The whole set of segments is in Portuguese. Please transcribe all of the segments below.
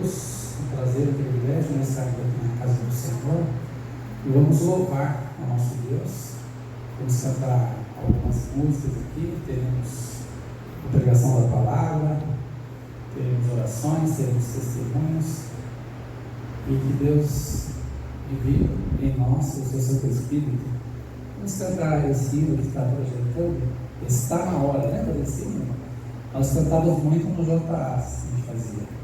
Deus, um prazer, um privilégio estar aqui na casa do Senhor e vamos louvar ao nosso Deus. Vamos cantar algumas músicas aqui, teremos a pregação da palavra, teremos orações, teremos testemunhos e que Deus divida em nós o seu Santo Espírito. Vamos cantar esse hino que está projetando, Está na Hora, lembra desse hino? Nós cantávamos muito no JA, a gente fazia.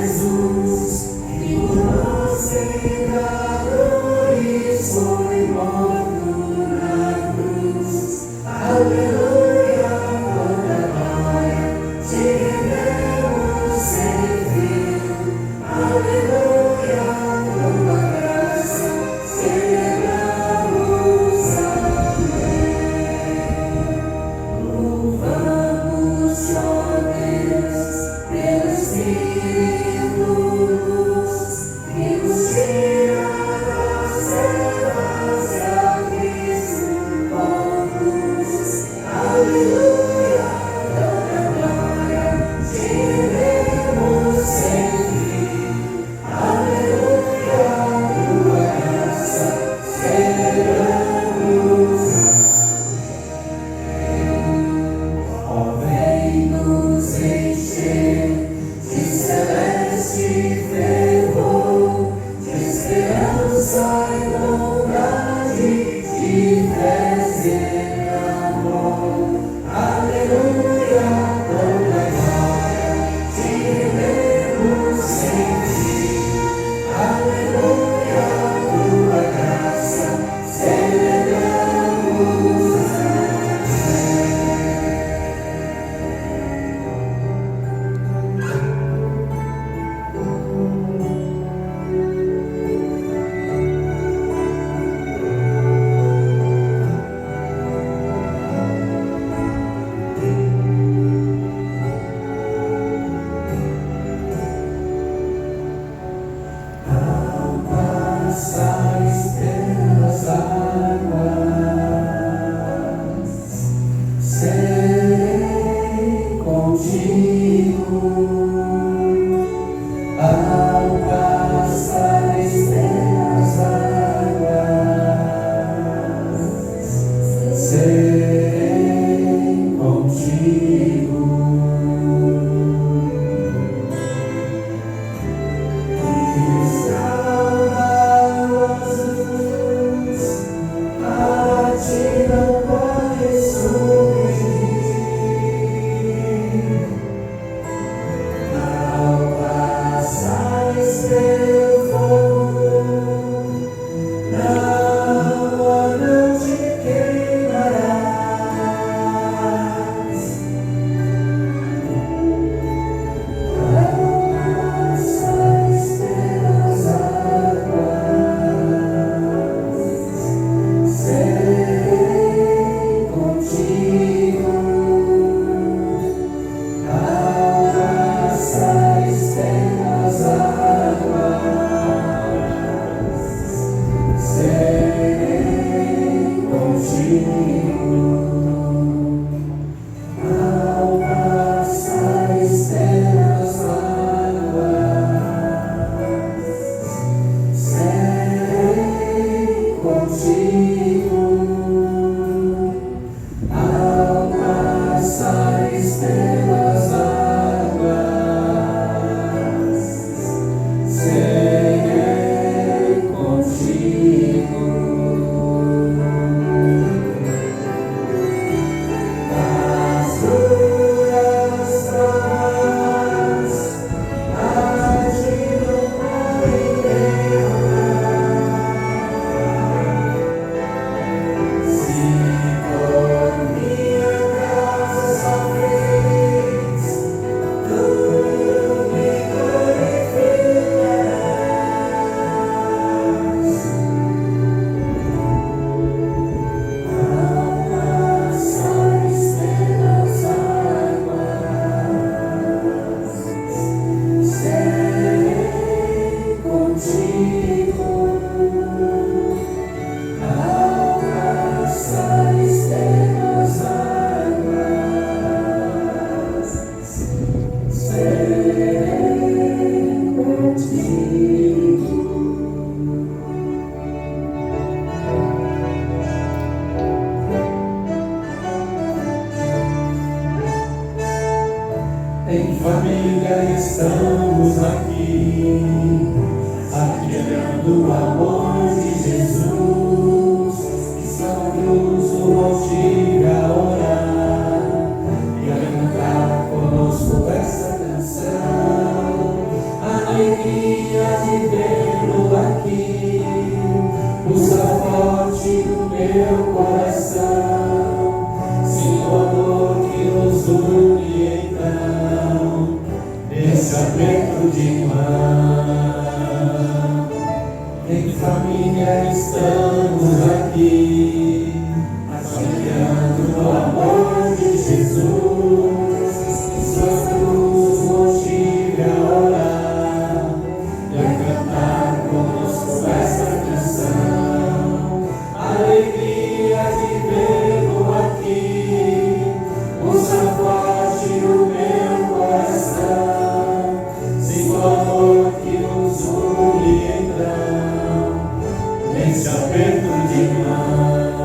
Jesus, e por você da glória. águas, serei contigo ao passares pelas águas, serei contigo. Em família estamos aqui, admirando o amor de Jesus, que São Cruz o motive a orar e a cantar conosco essa canção. A alegria de vê-lo aqui, pulsa forte no meu coração, sim, o amor que nos une então, nesse aperto de mão. Em família estamos aqui, admirando o amor de Jesus, que sua cruz motive a orar e a cantar conosco essa canção. A alegria de vê-lo aqui, pulsa forte no meu coração, sim, o amor que nos une então, nesse aperto de mão.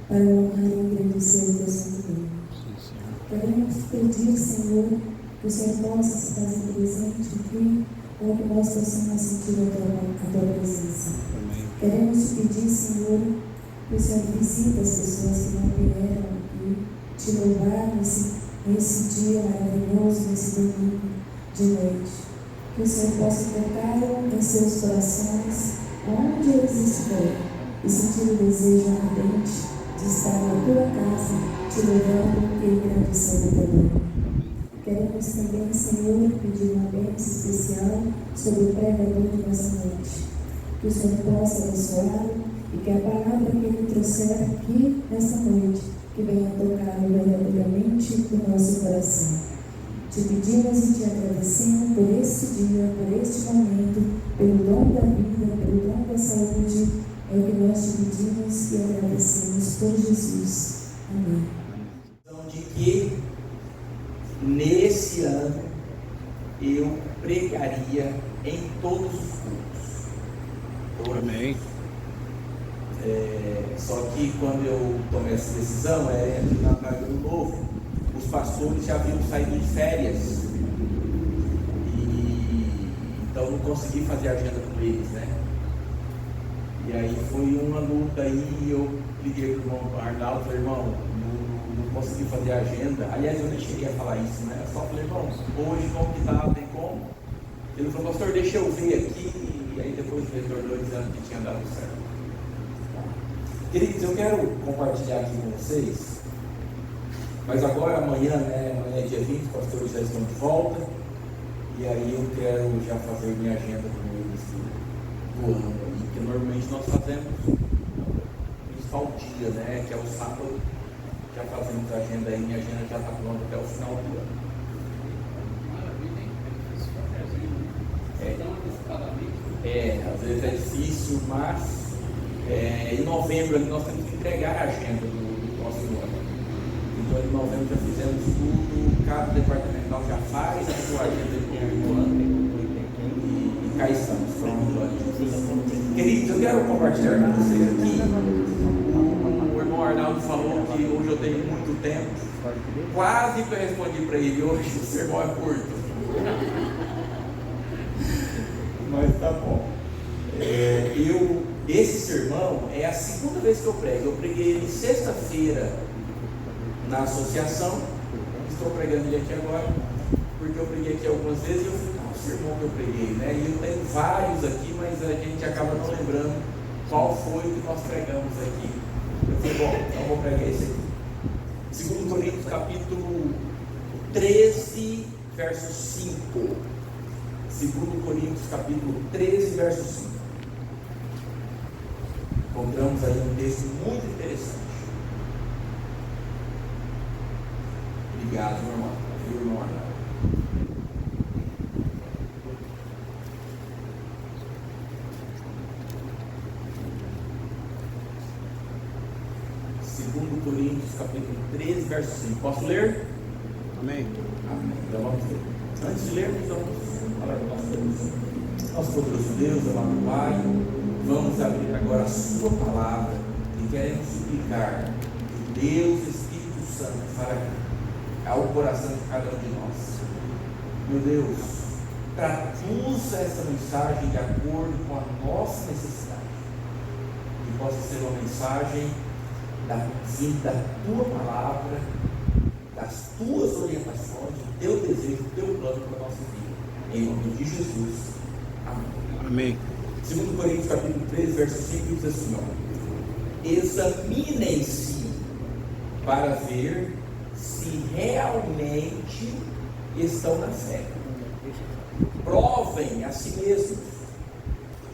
para honrar e engrandecer o teu santo nome. Queremos pedir, Senhor, que o Senhor possa se fazer presente aqui, para que nós possamos sentir a tua presença. Queremos te pedir, Senhor, que o Senhor visite as pessoas que não vieram aqui te louvar nesse dia maravilhoso, nesse domingo de noite. Que o Senhor possa tocar em seus corações, onde eles estiverem, e sentir o desejo ardente de estar na tua casa, te louvando e engrandecendo o teu nome. Queremos também, Senhor, pedir uma bênção especial sobre o pregador nessa noite. Que o Senhor possa abençoá-lo e que a palavra que ele trouxer aqui nessa noite, que venha tocar verdadeiramente o nosso coração. Te pedimos e te agradecemos por este dia, por este momento, pelo dom da vida, pelo dom da saúde. É o que nós te pedimos e agradecemos por Jesus. Amém. De que nesse ano eu pregaria em todos os cultos. Amém. Só que quando eu tomei essa decisão, entre Natal e Ano Novo, os pastores já haviam saído de férias. Então não consegui fazer agenda com eles, né? E aí foi uma luta aí, eu liguei para o irmão Arnaldo e falei, irmão, não consegui fazer agenda. Aliás, eu nem cheguei a falar isso, né? Eu só falei, irmão, hoje como que tá, tem como? Ele falou, pastor, deixa eu ver aqui. E aí depois retornou dizendo que tinha dado certo. Queridos, eu quero compartilhar aqui com vocês, mas agora amanhã, né? Amanhã é dia 20, os pastores já estão de volta. E aí eu quero já fazer minha agenda com eles do ano aí, que normalmente nós fazemos o principal dia, né? Que é o sábado. Já fazemos a agenda aí, minha agenda já está pronta até o final do ano. Às vezes é difícil, mas em novembro ali nós temos que entregar a agenda do próximo ano. Então em novembro já fizemos tudo, cada departamental já faz a sua agenda do ano e cá estamos, pronto. Queridos, eu quero compartilhar com vocês aqui. O irmão Arnaldo falou que hoje eu tenho muito tempo. Quase que eu respondi para ele hoje, o sermão é curto. Mas tá bom. Esse sermão é a segunda vez que eu prego. Eu preguei ele sexta-feira na associação. Estou pregando ele aqui agora, porque eu preguei aqui algumas vezes e eu falei, o sermão que eu preguei, né? E eu tenho vários aqui, mas a gente acaba não lembrando qual foi o que nós pregamos aqui. Eu falei, bom, então vou pregar esse aqui. 2 Coríntios capítulo 13, verso 5. 2 Coríntios capítulo 13, verso 5. Encontramos aí um texto muito interessante. Obrigado, meu irmão. Viu, irmão Arnaldo? Segundo Coríntios, capítulo 13, verso 5. Posso ler? Amém. Amém. Então vamos ler. Antes de lermos, vamos falar com nosso Deus. Nosso poderoso Deus, amado Pai, vamos abrir agora a sua palavra e queremos suplicar que Deus, Espírito Santo, fale ao coração de cada um de nós. Meu Deus, traduz essa mensagem de acordo com a nossa necessidade. Que possa ser uma mensagem da tua palavra, das tuas orientações, do teu desejo, do teu plano para a nossa vida. Em nome de Jesus. Amém. Amém. 2 Coríntios capítulo 13, verso 5 diz assim, examinem-se para ver se realmente estão na fé. Provem a si mesmos,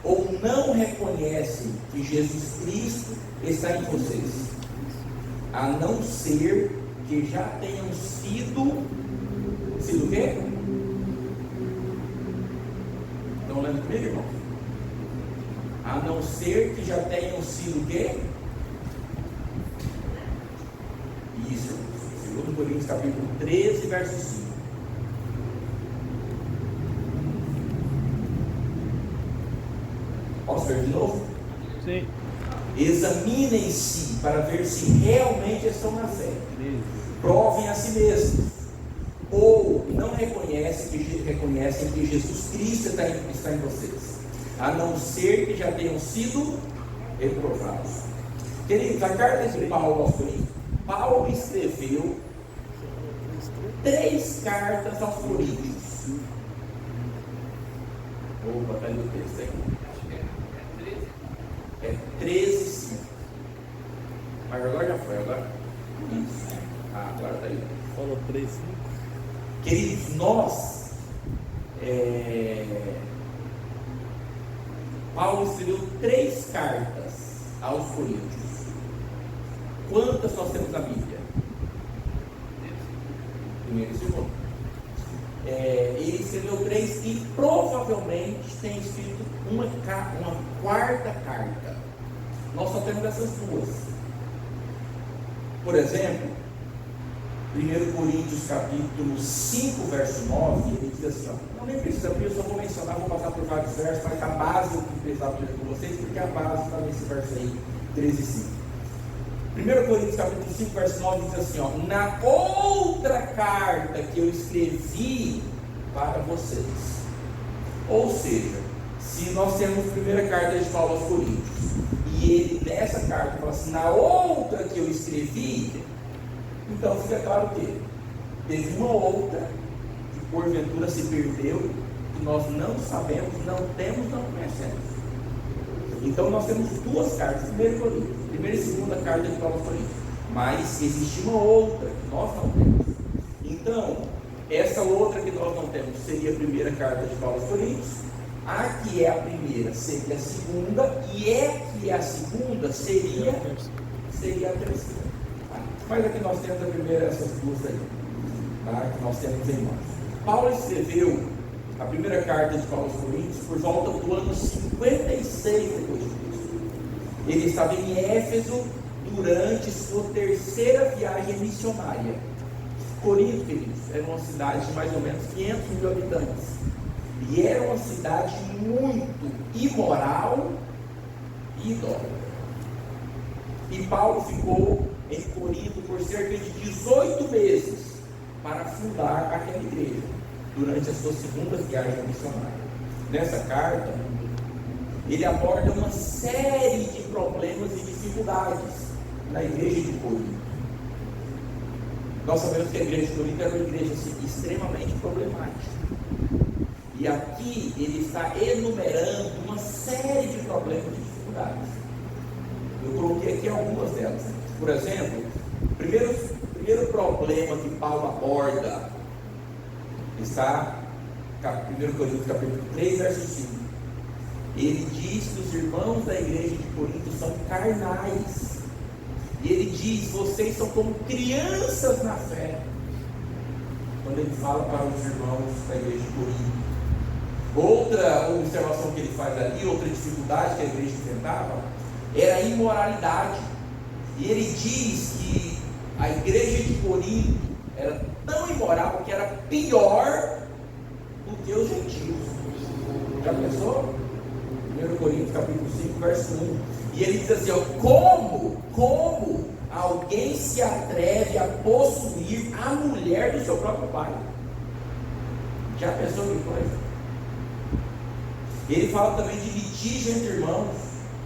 ou não reconhecem que Jesus Cristo está em vocês, a não ser que já tenham sido o quê? Estão lendo comigo, irmão? A não ser que já tenham sido o quê? Isso, 2 Coríntios capítulo 13, verso 5. Posso ver de novo? Sim. Examinem-se para ver se realmente estão na fé. Provem a si mesmos. Ou não reconhecem que Jesus Cristo está em vocês, a não ser que já tenham sido reprovados. Queridos, a carta de Paulo aos Coríntios, Paulo escreveu 3 cartas aos Coríntios. Opa, está ali o texto aí. É 13:5. Mas agora já foi, agora? Isso. Agora está aí. Falou 3:5. Queridos, nós, Paulo escreveu 3 cartas aos Coríntios. Quantas nós temos na Bíblia? Primeiro e segundo. Ele escreveu 3 e provavelmente tem escrito uma 4ª carta. Nós só temos essas 2. Por exemplo, 1 Coríntios capítulo 5, verso 9, ele diz assim, não nem precisa, porque eu só vou mencionar, vou passar por vários versos, mas a base eu que precisava ler com vocês, porque a base está nesse verso aí, 13 e 5. 1 Coríntios capítulo 5, verso 9 diz assim, na outra carta que eu escrevi para vocês. Ou seja, se nós temos a primeira carta de Paulo aos Coríntios, e ele nessa carta fala assim, na outra que eu escrevi, então fica claro que teve uma outra que porventura se perdeu, que nós não sabemos, não temos, não conhecemos. Então nós temos 2 cartas, 1 Coríntios, primeira e segunda carta de Paulo aos Coríntios, mas existe uma outra que nós não temos. Então, essa outra que nós não temos seria a primeira carta de Paulo aos Coríntios, a que é a primeira seria a segunda, e que é a segunda seria a terceira. Mas aqui nós temos a primeira, essas 2 aí, tá? Que nós temos em mãos. Paulo escreveu a primeira carta de Paulo aos Coríntios por volta do ano 56 depois de Cristo. Ele estava em Éfeso durante sua 3ª viagem missionária. Corinto, queridos, era uma cidade de mais ou menos 500 mil habitantes. E era uma cidade muito imoral e idólatra. E Paulo ficou em Corinto por cerca de 18 meses para fundar aquela igreja, durante a sua 2ª viagem missionária. Nessa carta, ele aborda uma série de problemas e dificuldades na igreja de Corinto. Nós sabemos que a igreja de Corinto era uma igreja extremamente problemática. E aqui ele está enumerando uma série de problemas e dificuldades. Eu coloquei aqui algumas delas. Por exemplo, o primeiro problema que Paulo aborda está em 1 Coríntios capítulo 3, verso 5. Ele diz que os irmãos da igreja de Corinto são carnais. E ele diz, vocês são como crianças na fé. Quando ele fala para os irmãos da igreja de Corinto. Outra observação que ele faz ali, outra dificuldade que a igreja enfrentava, era a imoralidade. E ele diz que a igreja de Corinto era tão imoral que era pior do que os gentios. Já pensou? 1 Coríntios capítulo 5, verso 1. E ele diz assim, como alguém se atreve a possuir a mulher do seu próprio pai? Já pensou que coisa? Ele fala também de litígio entre irmãos,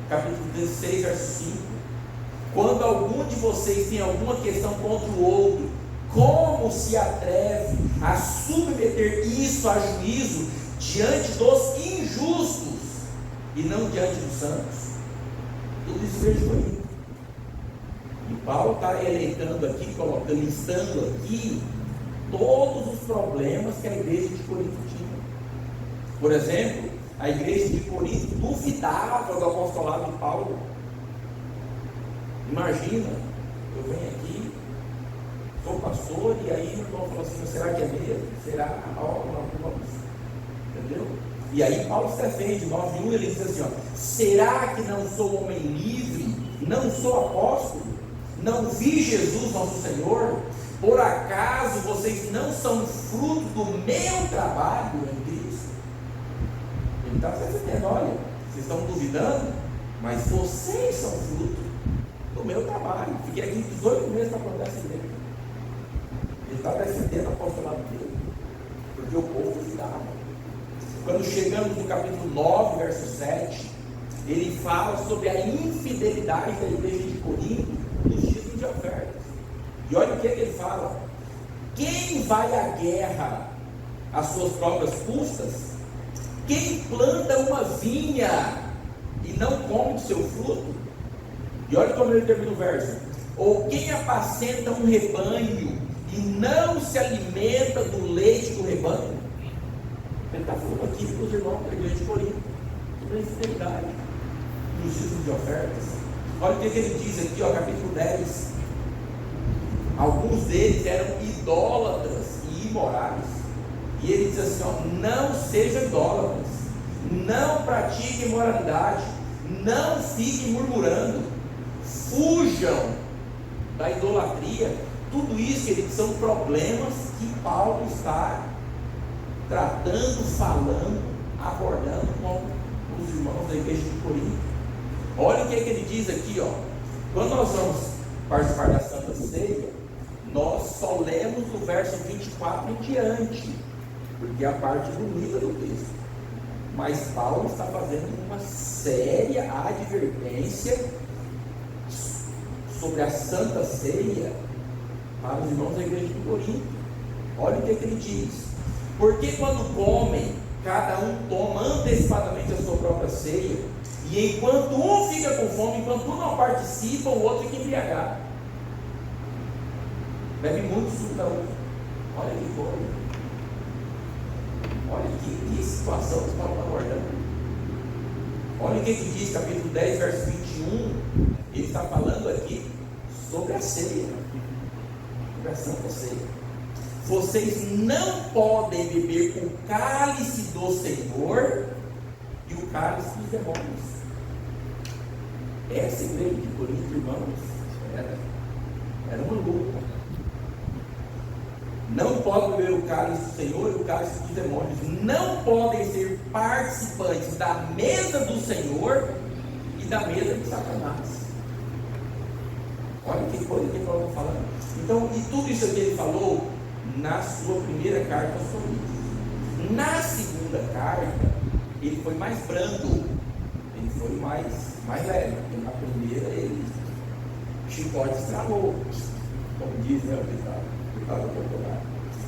capítulo 16, verso 5. Quando algum de vocês tem alguma questão contra o outro, como se atreve a submeter isso a juízo diante dos injustos e não diante dos santos? Tudo isso veio de Corinto. E Paulo está elencando aqui, listando aqui todos os problemas que a igreja de Corinto tinha. Por exemplo, a igreja de Corinto duvidava do apostolado de Paulo. Imagina, eu venho aqui, sou pastor, e aí o irmão fala assim, será que é mesmo? Será? Entendeu? E aí Paulo se defende, 9:1, ele diz assim, será que não sou homem livre? Não sou apóstolo? Não vi Jesus nosso Senhor? Por acaso vocês não são fruto do meu trabalho em Cristo? Ele está se defendendo, olha, vocês estão duvidando? mas vocês são fruto do meu trabalho. Fiquei aqui 18 meses para plantar essa igreja. Ele está defendendo o apostolado dele, porque o povo duvidava. Quando chegamos no capítulo 9, verso 7, ele fala sobre a infidelidade da igreja de Corinto nos dias de ofertas. E olha o que ele fala: quem vai à guerra às suas próprias custas? Quem planta uma vinha e não come do seu fruto? E olha como ele termina o verso: ou quem apacenta um rebanho e não se alimenta do leite do rebanho? Ele está falando aqui para os irmãos da igreja de Corinto sobre a infidelidade nos dias de ofertas. Olha o que ele diz aqui, ó, capítulo 10. Alguns deles eram idólatras e imorais. E ele diz assim, ó: não sejam idólatras, não pratiquem imoralidade, não fiquem murmurando, fujam da idolatria. Tudo isso, queridos, são problemas que Paulo está tratando, falando, abordando com os irmãos da igreja de Corinto. Olha o que ele diz aqui, ó. Quando nós vamos participar da Santa Ceia, nós só lemos o verso 24 em diante, porque é a parte bonita do texto. Mas Paulo está fazendo uma séria advertência sobre a Santa Ceia para os irmãos da igreja de Corinto. Olha o que ele diz: porque quando comem, cada um toma antecipadamente a sua própria ceia, e enquanto um fica com fome, enquanto um não participa, o outro fica embriagado. Bebe muito suco da uva. Olha que coisa. Olha que situação que Paulo está abordando. Olha o que diz, capítulo 10, verso 21. Ele está falando aqui sobre a ceia, sobre a Santa Ceia. Vocês não podem beber o cálice do Senhor e o cálice dos demônios. Essa igreja de Corinto, irmãos, era uma luta. Não podem beber o cálice do Senhor e o cálice dos demônios. Não podem ser participantes da mesa do Senhor e da mesa de Satanás. Olha que coisa que Paulo está falando. Então, e tudo isso aqui ele falou na sua primeira carta aos Coríntios. Na segunda carta, ele foi mais brando, ele foi mais leve. Porque na primeira ele chicote estralou, como diz, né, o ditado popular.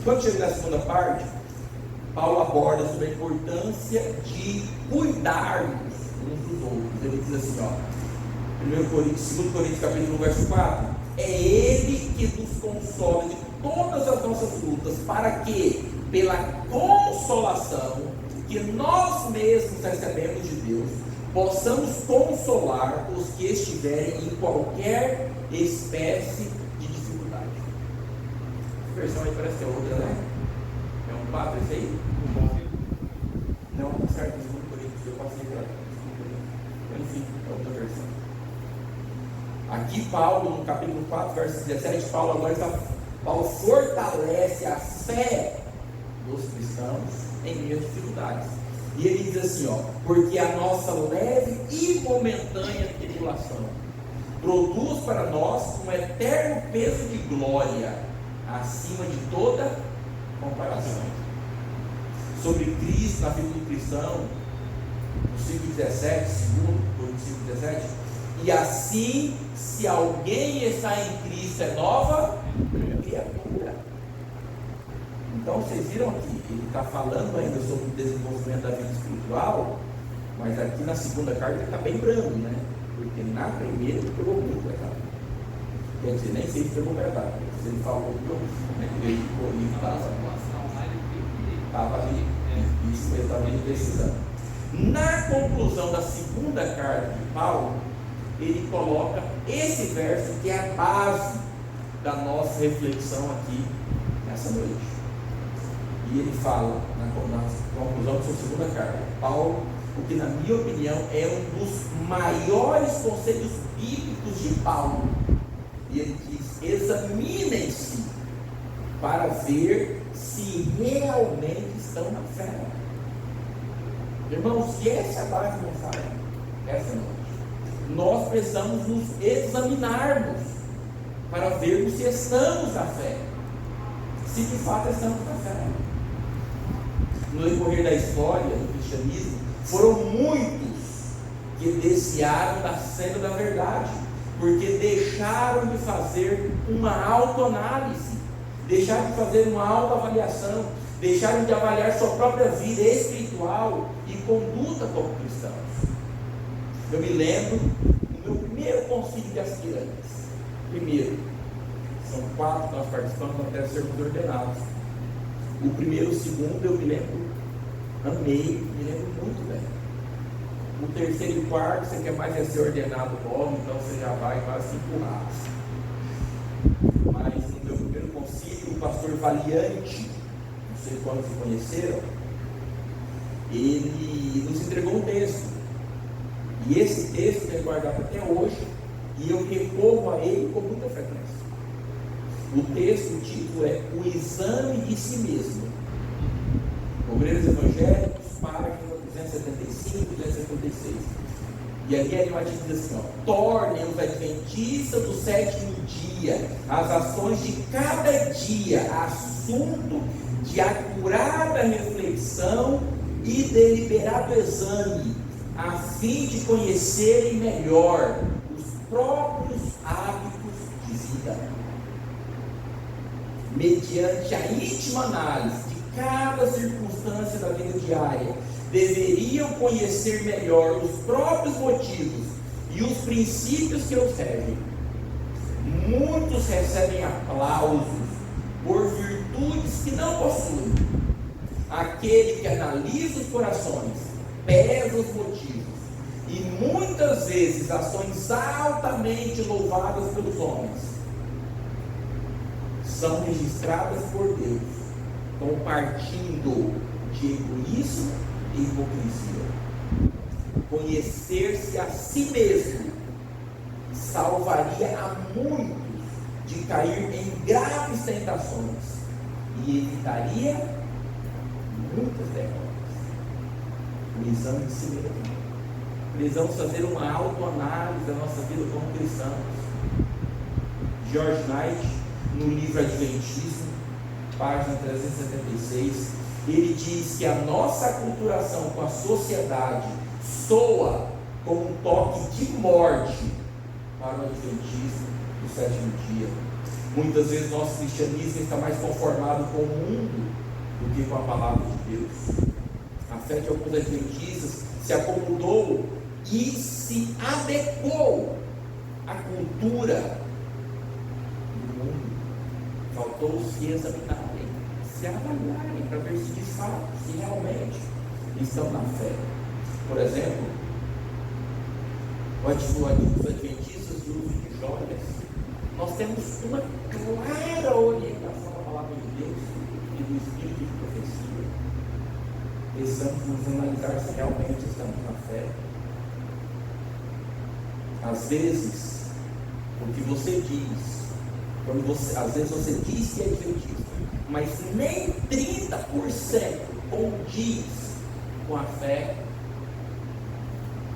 Quando chega na segunda parte, Paulo aborda sobre a importância de cuidarmos uns dos outros. Ele diz assim, ó, 2 Coríntios capítulo 1, verso 4: é Ele que nos consola de todas as nossas lutas, para que, pela consolação que nós mesmos recebemos de Deus, possamos consolar os que estiverem em qualquer espécie de dificuldade. Essa versão aí parece que é outra, né? É um 4 esse aí? Não, tá certo, 2 Coríntios, eu passei para 2 Coríntios. Enfim, é outra versão. Aqui Paulo, no capítulo 4, verso 17, Paulo fortalece a fé dos cristãos em meio às dificuldades. E ele diz assim, ó: porque a nossa leve e momentânea tribulação produz para nós um eterno peso de glória, acima de toda comparação. Sobre Cristo, na vida do cristão, no 5,17, 2 Coríntios 5,17: e assim, se alguém está em Cristo, é nova criatura. Então vocês viram aqui, ele está falando ainda sobre o desenvolvimento da vida espiritual, mas aqui na segunda carta ele está bem brando, né? Porque na primeira ele pegou muito errado. Quer dizer, nem sei se pegou verdade. Se ele falou que ele estava ali, isso ele estava em decisão. Na conclusão da segunda carta de Paulo, ele coloca esse verso que é a base da nossa reflexão aqui nessa noite. E ele fala, na conclusão da sua segunda carta, Paulo, o que na minha opinião é um dos maiores conselhos bíblicos de Paulo. E ele diz: examinem-se para ver se realmente estão na fé. Irmãos, se essa é a base da mensagem essa noite, nós precisamos nos examinarmos para vermos se estamos na fé, se de fato estamos na fé. No decorrer da história do cristianismo, foram muitos que desviaram da senda da verdade, porque deixaram de fazer uma autoanálise, deixaram de fazer uma autoavaliação, deixaram de avaliar sua própria vida espiritual e conduta como cristãos. Eu me lembro do meu primeiro concílio de aspirantes. Primeiro, são 4 que nós participamos até sermos ordenados. O primeiro, o segundo, eu me lembro, amei, me lembro muito bem. O terceiro e quarto, você quer mais ser ordenado logo, então você já vai quase empurrado. Mas no meu primeiro concílio, o pastor Valiante, não sei quando se conheceram, ele nos entregou um texto. E esse texto tem guardado até hoje, e eu recorro a ele com muita frequência. O texto, o título é O Exame de Si Mesmo. Obreiros Evangélicos, página 275, 276. E aqui ele vai dizer assim: tornem os adventistas do sétimo dia as ações de cada dia assunto de acurada reflexão e deliberado exame, a fim de conhecerem melhor os próprios hábitos de vida. Mediante a íntima análise de cada circunstância da vida diária, deveriam conhecer melhor os próprios motivos e os princípios que os regem. Muitos recebem aplausos por virtudes que não possuem. Aquele que analisa os corações, pesa os motivos, e muitas vezes ações altamente louvadas pelos homens são registradas por Deus, compartindo de egoísmo e hipocrisia. Conhecer-se a si mesmo salvaria a muitos de cair em graves tentações e evitaria muitas derrotas. O exame de si mesmo. Precisamos fazer uma autoanálise da nossa vida como cristãos. George Knight, no livro Adventismo, página 376, ele diz que a nossa aculturação com a sociedade soa como um toque de morte para o adventismo do sétimo dia. Muitas vezes nosso cristianismo está mais conformado com o mundo do que com a palavra de Deus. A fé de alguns adventistas se acomodou e se adequou à cultura do mundo. Faltou se examinarem, se avaliarem para ver se de fato, se realmente estão na fé. Por exemplo, os adventistas de uso de joias, nós temos uma clara orientação da palavra de Deus e do Espírito de profecia. Precisamos nos analisar se realmente estamos na fé. Às vezes, o que você diz, às vezes você diz que é adventista, mas nem 30% condiz com a fé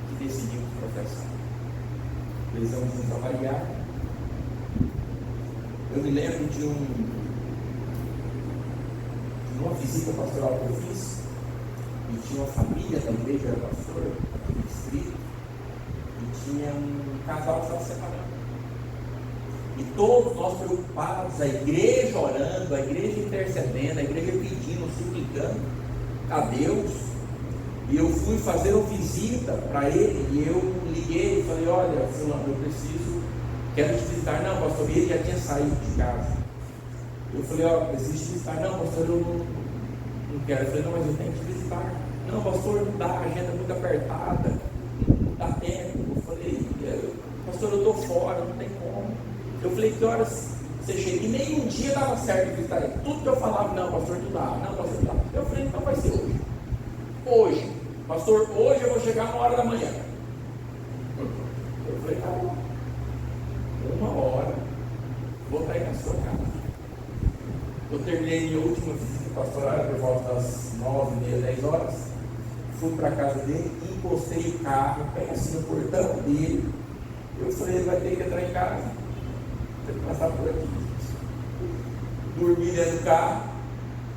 que decidimos professar. Precisamos nos avaliar. Eu me lembro de uma visita pastoral que eu fiz, e tinha uma família da igreja, era pastor, aqui no distrito, e tinha um casal que estava separando. E todos nós preocupados, a igreja orando, a igreja intercedendo, a igreja pedindo, suplicando a Deus. E eu fui fazer uma visita para ele, e eu liguei e falei: olha, fulano, eu quero te visitar. Não, pastor, ele já tinha saído de casa. Eu falei: ó, preciso te visitar. Não, pastor, eu não quero. Eu falei: não, mas eu tenho que te visitar. Não, pastor, não dá, a agenda é muito apertada, não dá tempo. Eu falei: pastor, eu estou fora, não tem como. Eu falei: que horas você chega? E nem um dia dava certo de visitar ele. Tudo que eu falava: não, pastor, não dá, não, pastor, não dá. Eu falei: então vai ser hoje. Hoje, pastor, hoje eu vou chegar 1h da manhã. Eu falei: tá bom, 1h, vou estar aí na sua casa. Eu terminei minha última visita pastoral por volta das 9h30, 10 horas. fui para a casa dele e encostei o carro, bem assim no portão dele. Eu falei, ele vai ter que entrar em casa, tem que passar por aqui. Dormi dentro do carro.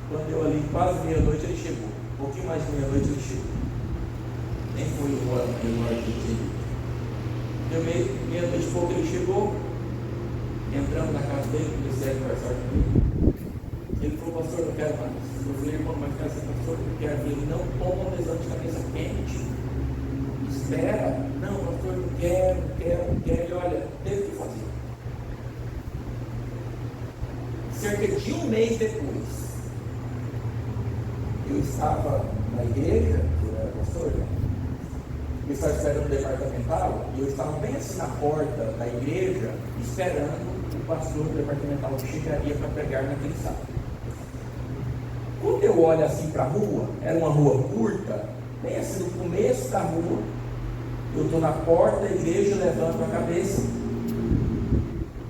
Quando deu ali quase meia-noite, ele chegou. Um pouquinho mais de meia-noite, ele chegou. Nem foi embora aqui. Deu meia-noite e pouco, ele chegou. Entramos na casa dele, comecei a conversar comigo. Ele falou, pastor, não quero mais. Eu falei, irmão, mas quero ser pastor, eu quero. Ele não toma uma lesão de cabeça quente. Espera. Não, pastor, não quero. E olha, teve que fazer. Cerca de um mês depois, eu estava na igreja, eu era pastor, eu estava esperando o departamental, e eu estava bem assim na porta da igreja, esperando o pastor departamental que chegaria para pregar naquele sábado. Quando eu olho assim para a rua, era uma rua curta, bem assim no começo da rua, eu estou na porta da igreja, levanto a cabeça.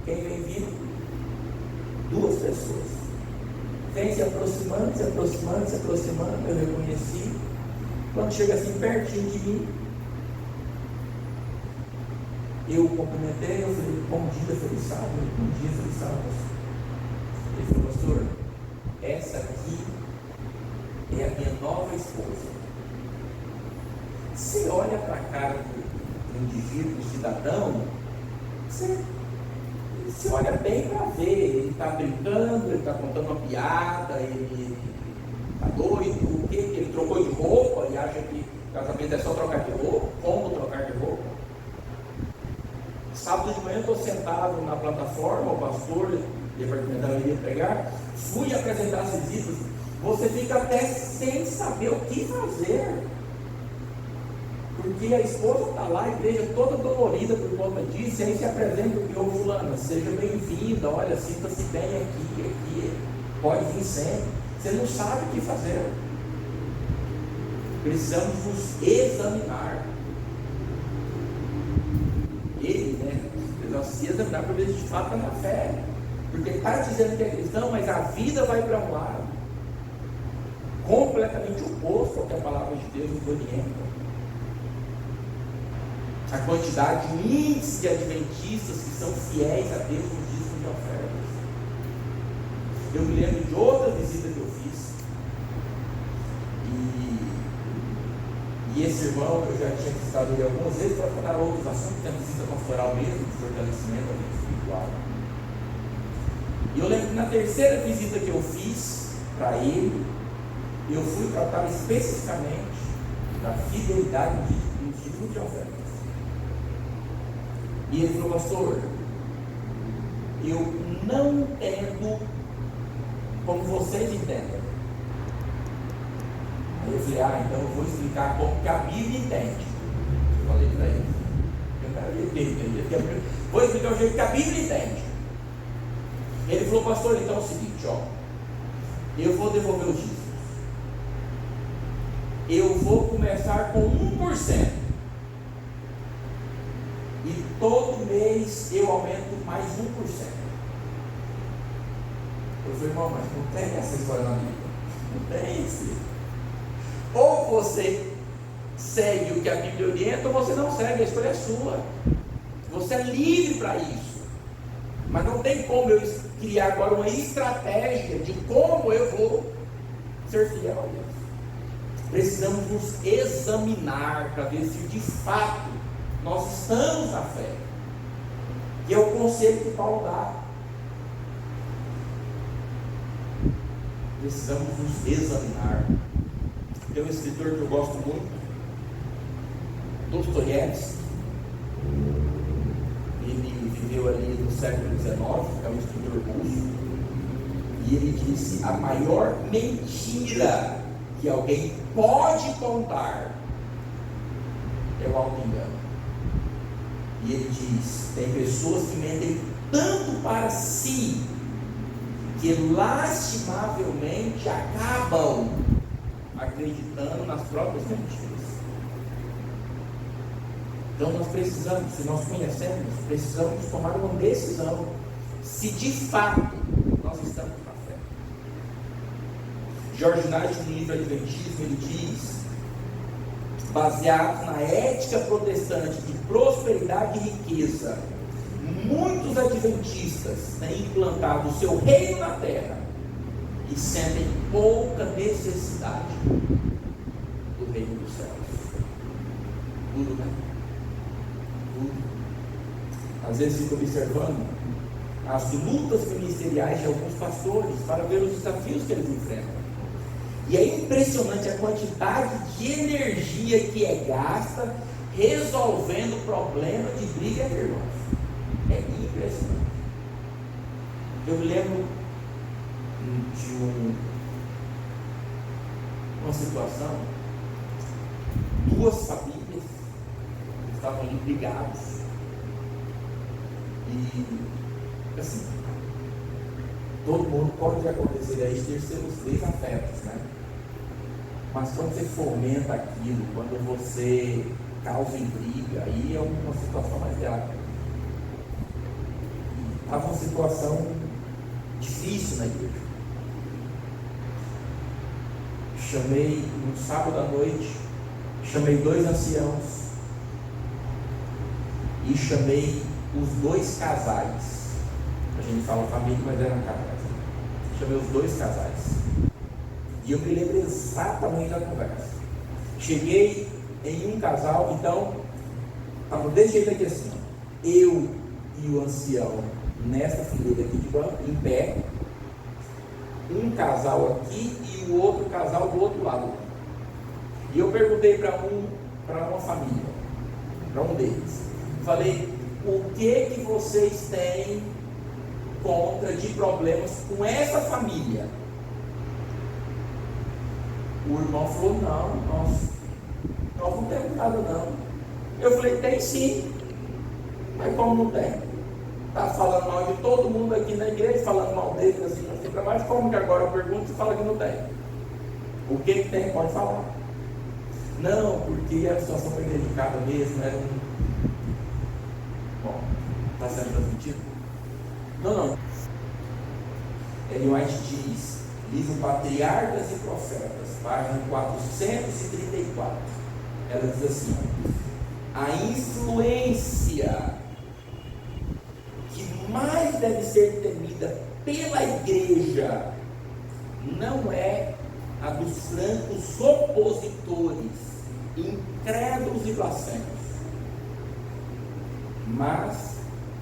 Quem vem vindo? 2 pessoas. Vem se aproximando, eu reconheci. Quando chega assim pertinho de mim, eu cumprimentei, eu falei, bom dia, feliz sábado. Ele falou, pastor, essa aqui é a minha nova esposa. Você olha para a cara do indivíduo, do cidadão, você olha bem para ver, ele está brincando, ele está contando uma piada, ele está doido, o quê? Ele trocou de roupa e acha que casamento é só trocar de roupa. Como trocar de roupa? Sábado de manhã eu estou sentado na plataforma, o pastor departamental iria pregar, fui apresentar as visitas, você fica até sem saber o que fazer. Porque a esposa está lá, a igreja toda dolorida por conta disso, e aí se apresenta o que ô fulana, seja bem-vinda, olha, sinta-se bem aqui, pode vir sempre. Você não sabe o que fazer. Precisamos nos examinar. Ele, precisamos se examinar para ver se de fato está na fé. Porque está dizendo que é cristão, mas a vida vai para um lado completamente oposto ao que a palavra de Deus nos orienta. A quantidade, o índice de adventistas que são fiéis a Deus nos dízimos de ofertas. Eu me lembro de outra visita que eu fiz, e esse irmão, eu já tinha visitado ele algumas vezes para falar outros assuntos, tem a visita pastoral mesmo, de fortalecimento da vida espiritual. E eu lembro que na terceira visita que eu fiz para ele, eu fui tratar especificamente da fidelidade dos dízimos de ofertas. E ele falou, pastor, eu não entendo como vocês entendem. Aí eu falei, então eu vou explicar como que a Bíblia entende. Eu falei para ele, eu quero entender. Vou explicar o jeito que a Bíblia entende. Ele falou, pastor, então é o seguinte, eu vou devolver os dízimos. Eu vou começar com 1%. E todo mês eu aumento mais 1%. Eu falei, irmão, mas não tem essa história na Bíblia. Não tem isso. Ou você segue o que a Bíblia orienta, ou você não segue, a escolha é sua. Você é livre para isso. Mas não tem como eu criar agora uma estratégia de como eu vou ser fiel a Deus. Precisamos nos examinar para ver se de fato nós estamos na fé. E é o conselho que Paulo dá. Precisamos nos examinar. Tem um escritor que eu gosto muito, Dostoiévski. Ele viveu ali no século XIX, é um escritor russo. E ele disse: a maior mentira que alguém pode contar é o auto-engano. E ele diz: tem pessoas que mentem tanto para si que lastimavelmente acabam acreditando nas próprias mentiras. Então nós precisamos, se nós conhecemos, precisamos tomar uma decisão se de fato nós estamos na fé. George Knight, no livro Adventismo, ele diz baseados na ética protestante de prosperidade e riqueza, muitos adventistas têm implantado o seu reino na terra e sentem pouca necessidade do reino dos céus. Tudo, né? Tudo. Às vezes fico observando as lutas ministeriais de alguns pastores para ver os desafios que eles enfrentam. E é impressionante a quantidade de energia que é gasta resolvendo problema de briga entre irmãos. É impressionante. Eu me lembro de uma situação, duas famílias estavam ali brigados. E assim, todo mundo pode acontecer aí ter seus desafetos, né? Mas quando você fomenta aquilo, quando você causa em briga, aí é uma situação mais grave. Estava uma situação difícil na igreja. Chamei, no sábado à noite, chamei 2 anciãos e chamei os 2 casais. A gente fala família, mas eram casais. Chamei os 2 casais. E eu me lembro exatamente da conversa. Cheguei em um casal, então, estava desse jeito aqui assim, eu e o ancião nessa fileira aqui de banco, em pé, um casal aqui e o outro casal do outro lado. E eu perguntei para uma família, para um deles, falei, o que vocês têm contra de problemas com essa família? O irmão falou, nós não temos nada não. Eu falei, tem sim, mas como não tem? Está falando mal de todo mundo aqui na igreja, falando mal deles assim para baixo, como que agora eu pergunto e fala que não tem? O que tem? Pode falar. Não, porque a situação foi delicada mesmo, era um... Bom, está sendo transmitido? Não. Ellen White diz, livro Patriarcas e Profetas, página 434, ela diz assim, a influência que mais deve ser temida pela igreja não é a dos francos opositores, incrédulos e blasfemos, mas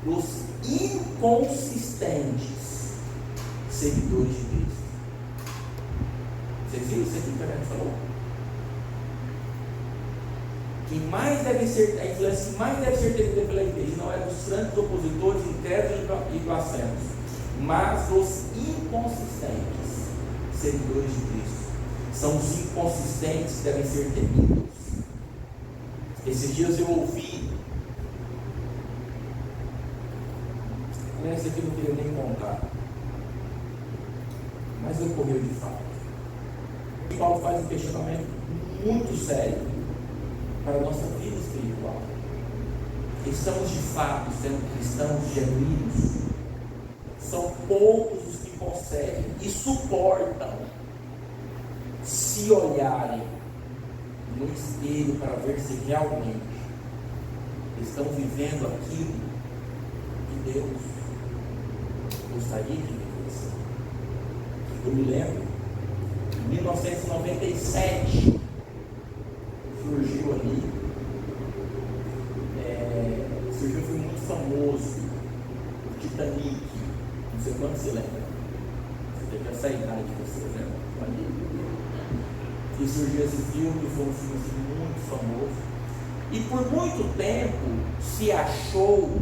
dos inconsistentes seguidores de Cristo. Vocês viram isso aqui que a gente falou? A influência que mais deve ser temida pela igreja não é dos francos opositores, incrédulos e blasfemos, mas dos inconsistentes seguidores de Cristo. São os inconsistentes que devem ser temidos. Esses dias eu ouvi, esse aqui eu não queria nem contar, mas ocorreu de fato. Paulo faz um questionamento muito sério para a nossa vida espiritual. Estamos de fato sendo cristãos genuínos? São poucos os que conseguem e suportam se olharem no espelho para ver se realmente estão vivendo aquilo que Deus gostaria de viver. Eu me lembro, em 1997, surgiu ali, foi muito famoso, o Titanic, não sei quanto você lembra, você teve essa idade de vocês, né? E surgiu esse filme, foi um filme assim, muito famoso, e por muito tempo se achou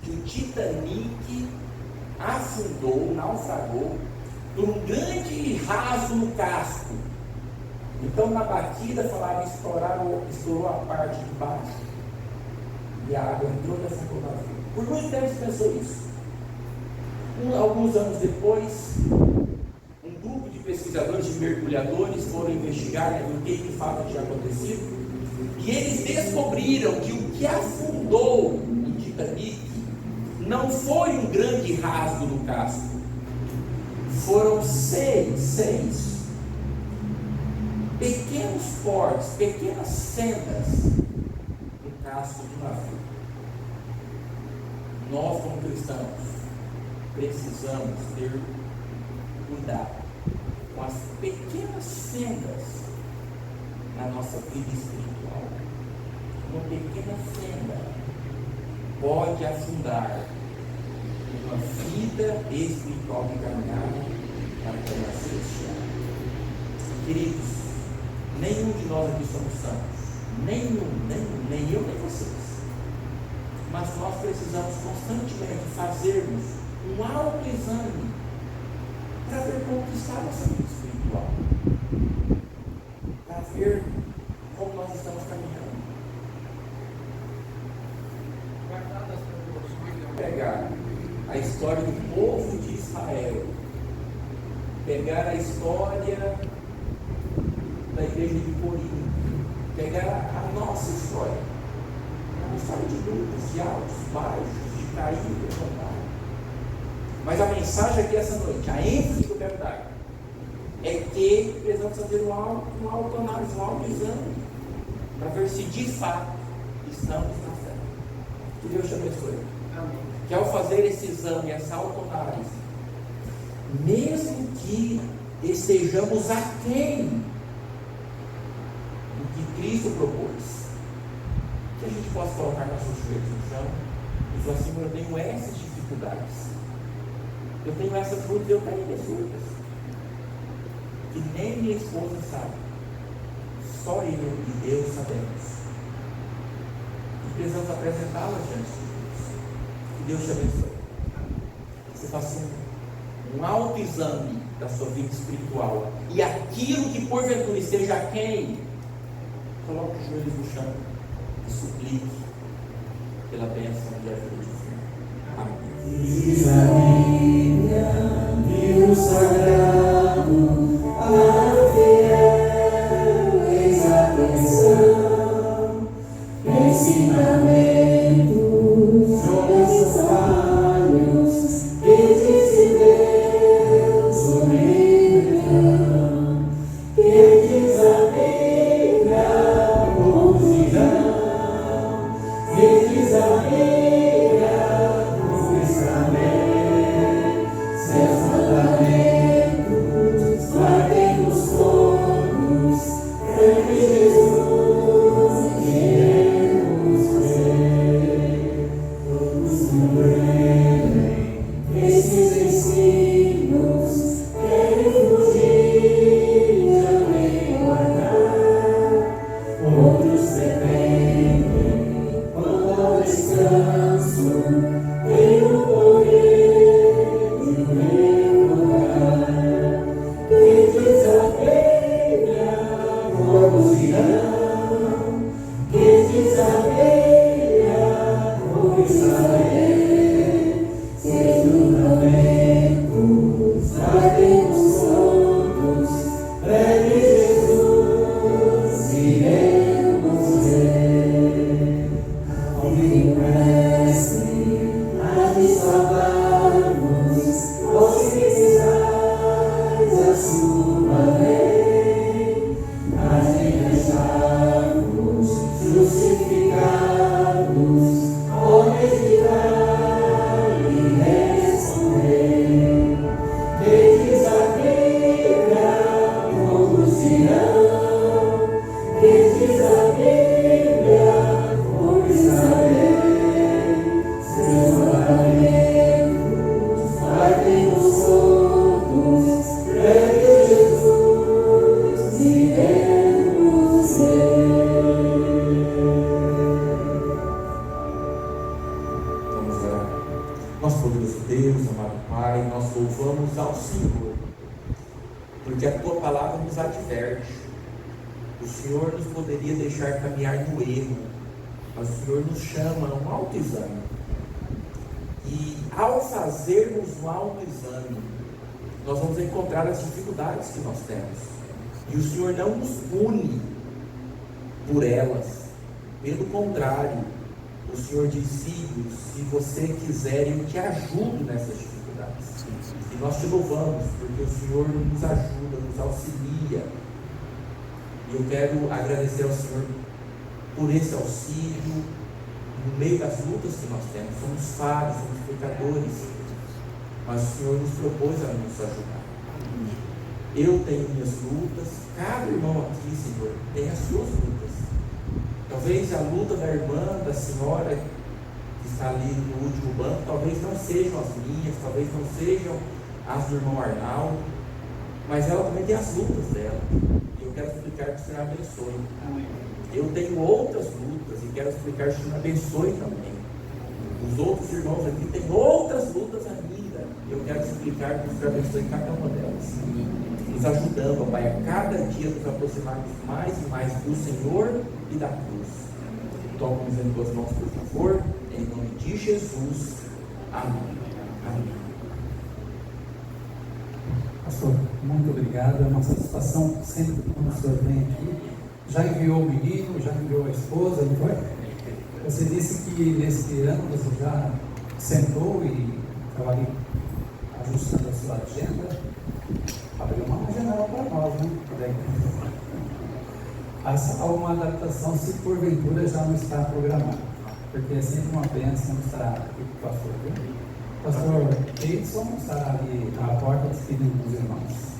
que o Titanic afundou, naufragou, por um grande rasgo no casco. Então na batida falaram estourou a parte de baixo e a água entrou nessa navio. Por muito tempo se pensou isso. Alguns anos depois, um grupo de pesquisadores, de mergulhadores foram investigar o que de fato tinha acontecido, e eles descobriram que o que afundou o Titanic não foi um grande rasgo no casco, foram seis pequenos portes, pequenas sendas no casco do navio. Nós, como cristãos, precisamos ter cuidado com as pequenas sendas na nossa vida espiritual. Uma pequena senda pode afundar uma vida espiritual encaminhada para a terra celestial. Queridos, nenhum de nós aqui somos santos, nem eu, nem vocês. Mas nós precisamos constantemente fazermos um autoexame para ver como está a nossa vida espiritual, para ver como nós estamos caminhando. Pegar a história do povo de Israel, pegar a história da igreja de Corinto, pegar a nossa história, uma história de lutas, de altos, baixos, de cair e levantar. Mas a mensagem aqui essa noite, a ênfase que eu quero dar, é que precisamos fazer uma autoanálise, um autoexame, para ver se de fato estamos na fé. Que Deus te abençoe. Amém. Que ao fazer esse exame, essa autoanálise, mesmo que estejamos aquém do que Cristo propôs, que a gente possa colocar nossos joelhos no chão e falar: Senhor, eu tenho essas dificuldades, eu tenho essas lutas, eu tenho essas lutas, que nem minha esposa sabe, só eu e Deus sabemos, e precisamos apresentá-las diante de Deus. Que Deus te abençoe. Que você faça um autoexame da sua vida espiritual, e aquilo que porventura esteja aquém, coloque os joelhos no chão e suplique pela bênção de ajuda de Deus. Amém. Diz a Bíblia, livro sagrado, a fiel exapressão, ensinamentos, jovens sábios, que disse Deus sobre então, que diz a Bíblia, bons irão, que diz a Bíblia, seus mandamentos, guardemos todos, cremos em Jesus, iremos ver. Todos compreendem esses ensinos, querem fugir, também guardar. Outros dependem, quanto ao descanso, tem o poder. Nós vamos encontrar as dificuldades que nós temos, e o Senhor não nos pune por elas, pelo contrário, o Senhor diz: filho, se você quiser, eu te ajudo nessas dificuldades. E nós te louvamos porque o Senhor nos ajuda, nos auxilia E eu quero agradecer ao Senhor por esse auxílio, no meio das lutas que nós temos. Somos falhos, somos pecadores, mas o Senhor nos propôs a nos ajudar. Eu tenho minhas lutas, cada irmão aqui, Senhor, tem as suas lutas. Talvez a luta da irmã, da senhora que está ali no último banco, talvez não sejam as minhas, talvez não sejam as do irmão Arnaldo, mas ela também tem as lutas dela. E eu quero explicar que o Senhor abençoe. Eu tenho outras lutas e quero explicar que o Senhor abençoe também. Os outros irmãos aqui têm outras lutas ainda. Eu quero explicar que o Senhor abençoe cada uma delas. Nos ajudando, Pai, a cada dia nos aproximarmos mais e mais do Senhor e da cruz. Toque-nos em tuas mãos, por favor, em nome de Jesus. Amém. Amém. Pastor, muito obrigado. É uma satisfação sempre quando o senhor vem aqui. Já enviou o menino, já enviou a esposa, não foi? Você disse que nesse ano você já sentou e estava ali ajustando a sua agenda. Abriu uma janela para nós, né? Faça alguma adaptação se porventura já não está programado, porque é sempre uma bênção estar aqui com o pastor. Viu? Pastor Edson estará ali à porta despedindo dos irmãos.